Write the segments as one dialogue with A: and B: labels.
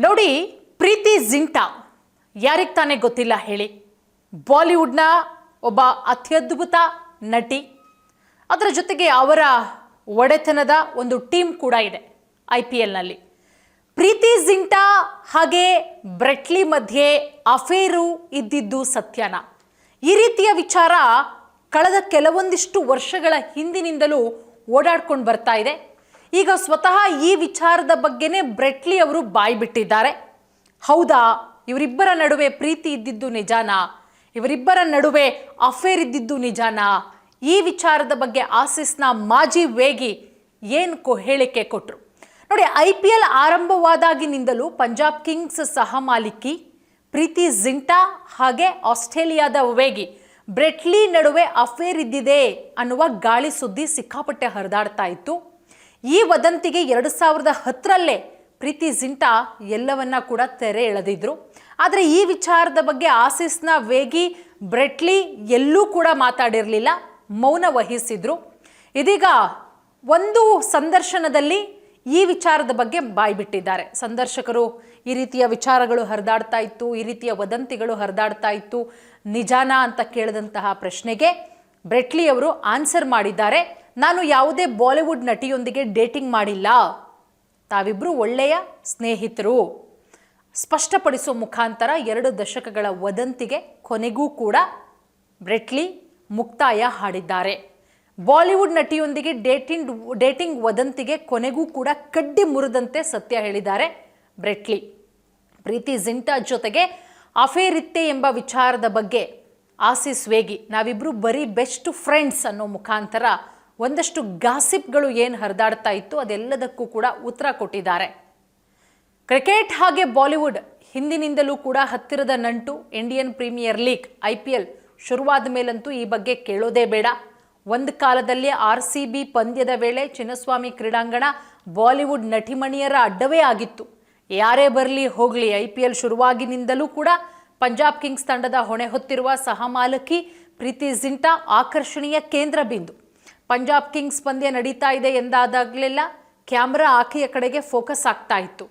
A: ನೋಡಿ, ಪ್ರೀತಿ ಜಿಂಟಾ ಯಾರಿಗೆ ತಾನೇ ಗೊತ್ತಿಲ್ಲ ಹೇಳಿ. ಬಾಲಿವುಡ್ನ ಒಬ್ಬ ಅತ್ಯದ್ಭುತ ನಟಿ. ಅದರ ಜೊತೆಗೆ ಅವರ ಒಡೆತನದ ಒಂದು ಟೀಮ್ ಕೂಡ ಇದೆ IPLನಲ್ಲಿ. ಪ್ರೀತಿ ಜಿಂಟಾ ಹಾಗೆ ಬ್ರೆಟ್ಲಿ ಮಧ್ಯೆ ಅಫೇರು ಇದ್ದಿದ್ದು ಸತ್ಯನಾ? ಈ ರೀತಿಯ ವಿಚಾರ ಕಳೆದ ಕೆಲವೊಂದಿಷ್ಟು ವರ್ಷಗಳ ಹಿಂದಿನಿಂದಲೂ ಓಡಾಡ್ಕೊಂಡು ಬರ್ತಾ ಇದೆ. ಈಗ ಸ್ವತಃ ಈ ವಿಚಾರದ ಬಗ್ಗೆನೇ ಬ್ರೆಟ್ಲಿ ಅವರು ಬಾಯಿ ಬಿಟ್ಟಿದ್ದಾರೆ. ಹೌದಾ, ಇವರಿಬ್ಬರ ನಡುವೆ ಪ್ರೀತಿ ಇದ್ದಿದ್ದು ನಿಜಾನಾ? ಇವರಿಬ್ಬರ ನಡುವೆ ಅಫೇರ್ ಇದ್ದಿದ್ದು ನಿಜಾನಾ? ಈ ವಿಚಾರದ ಬಗ್ಗೆ ಆಸೀಸ್ನ ಮಾಜಿ ವೇಗಿ ಏನು ಹೇಳಿಕೆ ಕೊಟ್ಟರು ನೋಡಿ. IPL ಆರಂಭವಾದಾಗಿನಿಂದಲೂ ಪಂಜಾಬ್ ಕಿಂಗ್ಸ್ ಸಹ ಮಾಲಿಕಿ ಪ್ರೀತಿ ಜಿಂಟಾ ಹಾಗೆ ಆಸ್ಟ್ರೇಲಿಯಾದ ವೇಗಿ ಬ್ರೆಟ್ಲಿ ನಡುವೆ ಅಫೇರ್ ಇದ್ದಿದೆ ಅನ್ನುವ ಗಾಳಿ ಸುದ್ದಿ ಸಿಕ್ಕಾಪಟ್ಟೆ ಹರಿದಾಡ್ತಾ ಇತ್ತು. ಈ ವದಂತಿಗೆ 2010ರಲ್ಲೇ ಪ್ರೀತಿ ಜಿಂಟಾ ಎಲ್ಲವನ್ನ ಕೂಡ ತೆರೆ ಎಳೆದಿದ್ರು. ಆದರೆ ಈ ವಿಚಾರದ ಬಗ್ಗೆ ಆಸೀಸ್ನ ವೇಗಿ ಬ್ರೆಟ್ಲಿ ಎಲ್ಲೂ ಕೂಡ ಮಾತಾಡಿರಲಿಲ್ಲ, ಮೌನ ವಹಿಸಿದ್ರು. ಇದೀಗ ಒಂದು ಸಂದರ್ಶನದಲ್ಲಿ ಈ ವಿಚಾರದ ಬಗ್ಗೆ ಬಾಯ್ಬಿಟ್ಟಿದ್ದಾರೆ. ಸಂದರ್ಶಕರು ಈ ರೀತಿಯ ವಿಚಾರಗಳು ಹರಿದಾಡ್ತಾ ಇತ್ತು, ಈ ರೀತಿಯ ವದಂತಿಗಳು ಹರಿದಾಡ್ತಾ ಇತ್ತು, ನಿಜಾನಾ ಅಂತ ಕೇಳಿದಂತಹ ಪ್ರಶ್ನೆಗೆ ಬ್ರೆಟ್ಲಿ ಅವರು ಆನ್ಸರ್ ಮಾಡಿದ್ದಾರೆ. ನಾನು ಯಾವುದೇ ಬಾಲಿವುಡ್ ನಟಿಯೊಂದಿಗೆ ಡೇಟಿಂಗ್ ಮಾಡಿಲ್ಲ, ತಾವಿಬ್ರು ಒಳ್ಳೆಯ ಸ್ನೇಹಿತರು ಸ್ಪಷ್ಟಪಡಿಸುವ ಮುಖಾಂತರ 2 ದಶಕಗಳ ವದಂತಿಗೆ ಕೊನೆಗೂ ಕೂಡ ಬ್ರೆಟ್ಲಿ ಮುಕ್ತಾಯ ಹಾಡಿದ್ದಾರೆ. ಬಾಲಿವುಡ್ ನಟಿಯೊಂದಿಗೆ ಡೇಟಿಂಗ್ ವದಂತಿಗೆ ಕೊನೆಗೂ ಕೂಡ ಕಡ್ಡಿ ಮುರಿದಂತೆ ಸತ್ಯ ಹೇಳಿದ್ದಾರೆ ಬ್ರೆಟ್ಲಿ. ಪ್ರೀತಿ ಜಿಂಟಾ ಜೊತೆಗೆ ಅಫೇರ್ ಇತ್ತೆ ಎಂಬ ವಿಚಾರದ ಬಗ್ಗೆ ಆಸೀಸ್ ವೇಗಿ ನಾವಿಬ್ರು ಬರೀ ಬೆಸ್ಟ್ ಫ್ರೆಂಡ್ಸ್ ಅನ್ನೋ ಮುಖಾಂತರ ಒಂದಷ್ಟು ಗಾಸಿಪ್ಗಳು ಏನು ಹರಿದಾಡ್ತಾ ಇತ್ತು ಅದೆಲ್ಲದಕ್ಕೂ ಕೂಡ ಉತ್ತರ ಕೊಟ್ಟಿದ್ದಾರೆ. ಕ್ರಿಕೆಟ್ ಹಾಗೆ ಬಾಲಿವುಡ್ ಹಿಂದಿನಿಂದಲೂ ಕೂಡ ಹತ್ತಿರದ ನಂಟು. ಇಂಡಿಯನ್ ಪ್ರೀಮಿಯರ್ ಲೀಗ್ IPL ಶುರುವಾದ ಮೇಲಂತೂ ಈ ಬಗ್ಗೆ ಕೇಳೋದೇ ಬೇಡ. ಒಂದು ಕಾಲದಲ್ಲಿ RCB ಪಂದ್ಯದ ವೇಳೆ ಚಿನ್ನಸ್ವಾಮಿ ಕ್ರೀಡಾಂಗಣ ಬಾಲಿವುಡ್ ನಟಿಮಣಿಯರ ಅಡ್ಡವೇ ಆಗಿತ್ತು. ಯಾರೇ ಬರಲಿ ಹೋಗಲಿ, IPL ಶುರುವಾಗಿನಿಂದಲೂ ಕೂಡ ಪಂಜಾಬ್ ಕಿಂಗ್ಸ್ ತಂಡದ ಹೊಣೆ ಹೊತ್ತಿರುವ ಸಹಮಾಲಕಿ ಪ್ರೀತಿ ಜಿಂಟಾ ಆಕರ್ಷಣೆಯ ಕೇಂದ್ರ ಬಿಂದು. ಪಂಜಾಬ್ ಕಿಂಗ್ಸ್ ಪಂದ್ಯ ನಡೀತಾ ಇದೆ ಎಂದಾದಾಗಲೆಲ್ಲ ಕ್ಯಾಮ್ರಾ ಆಕೆಯ ಕಡೆಗೆ ಫೋಕಸ್ ಆಗ್ತಾ ಇತ್ತು.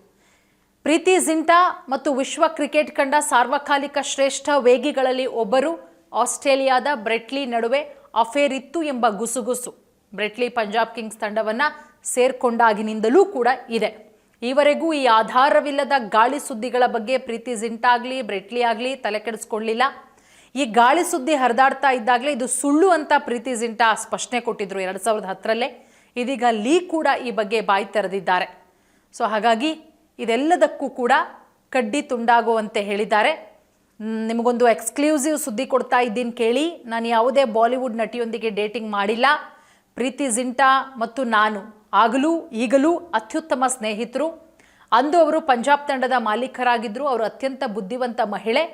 A: ಪ್ರೀತಿ ಜಿಂಟಾ ಮತ್ತು ವಿಶ್ವ ಕ್ರಿಕೆಟ್ ಕಂಡ ಸಾರ್ವಕಾಲಿಕ ಶ್ರೇಷ್ಠ ವೇಗಿಗಳಲ್ಲಿ ಒಬ್ಬರು ಆಸ್ಟ್ರೇಲಿಯಾದ ಬ್ರೆಟ್ಲಿ ನಡುವೆ ಅಫೇರ್ ಇತ್ತು ಎಂಬ ಗುಸುಗುಸು ಬ್ರೆಟ್ಲಿ ಪಂಜಾಬ್ ಕಿಂಗ್ಸ್ ತಂಡವನ್ನು ಸೇರ್ಕೊಂಡಾಗಿನಿಂದಲೂ ಕೂಡ ಇದೆ. ಈವರೆಗೂ ಈ ಆಧಾರವಿಲ್ಲದ ಗಾಳಿ ಸುದ್ದಿಗಳ ಬಗ್ಗೆ ಪ್ರೀತಿ ಜಿಂಟಾ ಆಗಲಿ ಬ್ರೆಟ್ಲಿ ಆಗಲಿ ತಲೆ ಕೆಡಿಸ್ಕೊಳ್ಳಿಲ್ಲ. ಈ ಗಾಳಿ ಸುದ್ದಿ ಹರಿದಾಡ್ತಾ ಇದ್ದಾಗಲೇ ಇದು ಸುಳ್ಳು ಅಂತ ಪ್ರೀತಿ ಜಿಂಟಾ ಸ್ಪಷ್ಟನೆ ಕೊಟ್ಟಿದ್ರು 2010ರಲ್ಲೇ. ಇದೀಗ ಲೀ ಕೂಡ ಈ ಬಗ್ಗೆ ಬಾಯಿ ತೆರೆದಿದ್ದಾರೆ. ಸೊ ಹಾಗಾಗಿ ಇದೆಲ್ಲದಕ್ಕೂ ಕೂಡ ಕಡ್ಡಿ ತುಂಡಾಗುವಂತೆ ಹೇಳಿದ್ದಾರೆ. ನಿಮಗೊಂದು ಎಕ್ಸ್ಕ್ಲೂಸಿವ್ ಸುದ್ದಿ ಕೊಡ್ತಾ ಇದ್ದೀನಿ ಕೇಳಿ. ನಾನು ಯಾವುದೇ ಬಾಲಿವುಡ್ ನಟಿಯೊಂದಿಗೆ ಡೇಟಿಂಗ್ ಮಾಡಿಲ್ಲ. ಪ್ರೀತಿ ಜಿಂಟಾ ಮತ್ತು ನಾನು ಆಗಲೂ ಈಗಲೂ ಅತ್ಯುತ್ತಮ ಸ್ನೇಹಿತರು. ಅಂದು ಅವರು ಪಂಜಾಬ್ ತಂಡದ ಮಾಲೀಕರಾಗಿದ್ದರು. ಅವರು ಅತ್ಯಂತ ಬುದ್ಧಿವಂತ ಮಹಿಳೆ.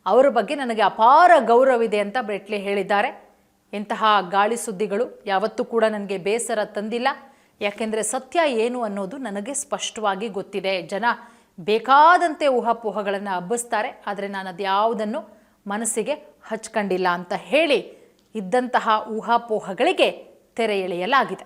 A: ಅವರ ಬಗ್ಗೆ ನನಗೆ ಅಪಾರ ಗೌರವವಿದೆ ಅಂತ ಬ್ರೆಟ್ಲಿ ಹೇಳಿದ್ದಾರೆ. ಇಂತಹ ಗಾಳಿ ಸುದ್ದಿಗಳು ಯಾವತ್ತೂ ಕೂಡ ನನಗೆ ಬೇಸರ ತಂದಿಲ್ಲ. ಯಾಕೆಂದರೆ ಸತ್ಯ ಏನು ಅನ್ನೋದು ನನಗೆ ಸ್ಪಷ್ಟವಾಗಿ ಗೊತ್ತಿದೆ. ಜನ ಬೇಕಾದಂತೆ ಊಹಾಪೋಹಗಳನ್ನು ಹಬ್ಬಿಸ್ತಾರೆ, ಆದರೆ ನಾನು ಅದ್ಯಾವುದನ್ನು ಮನಸ್ಸಿಗೆ ಹಚ್ಕೊಂಡಿಲ್ಲ ಅಂತ ಹೇಳಿ ಇದ್ದಂತಹ ಊಹಾಪೋಹಗಳಿಗೆ ತೆರೆ ಎಳೆಯಲಾಗಿದೆ.